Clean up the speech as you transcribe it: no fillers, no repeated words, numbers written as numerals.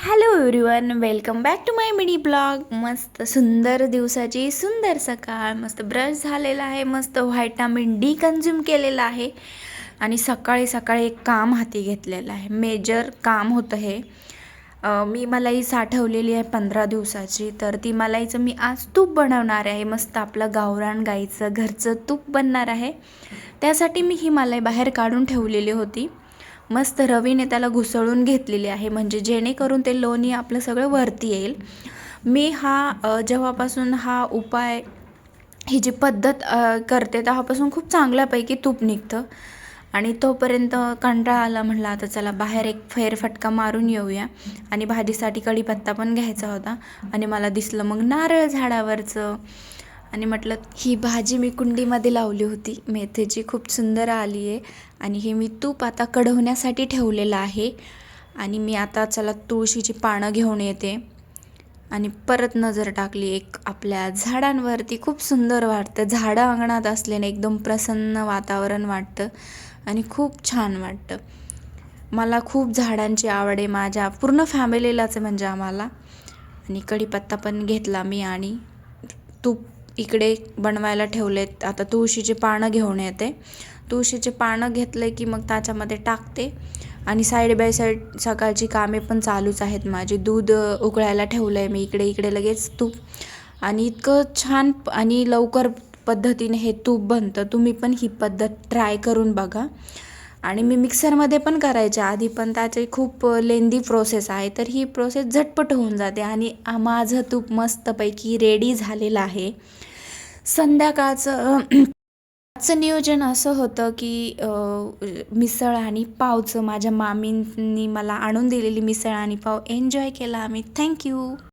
Hello everyone, welcome back to my mini blog. मस्त सुंदर दिवसाची सुंदर सकाळ. मस्त ब्रश झालेला आहे, मस्त व्हायटामिन डी कन्झ्युम केलेला आहे आणि सकाळी सकाळी एक काम हाती घेतलेलं आहे. मेजर काम होतं हे. मी मलाई साठवलेली आहे 15 दिवसाची, तर ती मलाईचं मी आज तूप बनवणार आहे. मस्त आपलं गावरान गाईचं घरचं तूप बनणार आहे. त्यासाठी मी ही मलाई बाहेर काढून ठेवलेली होती. मस्त रवीने त्याला घुसळून घेतलेली आहे, म्हणजे जेणेकरून ते लोणी आपलं सगळं वरती येईल. मी जेव्हापासून हा उपाय ही जी पद्धत करते तेव्हापासून खूप चांगल्यापैकी तूप निघतं. आणि तोपर्यंत कंटाळा आला, म्हटलं आता चला बाहेर एक फेरफटका मारून येऊया. आणि भाजीसाठी कढीपत्ता पण घ्यायचा होता आणि मला दिसलं मग नारळ झाडावरचं. आणि म्हटलं ही भाजी मी कुंडीमध्ये लावली होती मेथीची, खूप सुंदर आली आहे. आणि हे मी तूप आता कढवण्यासाठी ठेवलेलं आहे. आणि मी आता चला तुळशीची पानं घेऊन येते. आणि परत नजर टाकली एक आपल्या झाडांवरती. खूप सुंदर वाटतं, झाडं अंगणात असल्याने एकदम प्रसन्न वातावरण वाटतं आणि खूप छान वाटतं. मला खूप झाडांची आवड आहे, माझ्या पूर्ण फॅमिलीलाच म्हणजे आम्हाला. आणि कढीपत्ता पण घेतला मी आणि तूप इकडे बनवायला ठेवलेत. आता तुळशीचे पानं घेऊन येते. तुळशीचे पानं घेतले की मग त्याच्यामध्ये टाकते. आणि साईड बाय साईड सकाळची कामे पण चालूच आहेत माझी. दूध उकळायला ठेवलं आहे मी इकडे लगेच तूप. आणि इतकं छान आणि लवकर पद्धतीने हे तूप बनतं. तुम्ही पण ही पद्धत ट्राय करून बघा. आणि मी मिक्सरमध्ये पण करायच्या आधी, पण त्याची खूप लेंदी प्रोसेस आहे, तर ही प्रोसेस झटपट होऊन जाते. आणि माझं तूप मस्तपैकी रेडी झालेलं आहे. संध्याकाळचं आजचं नियोजन असं होतं की मिसळ आणि पावचं, माझ्या मामींनी मला आणून दिलेली मिसळ आणि पाव एन्जॉय केला आम्ही. थँक्यू.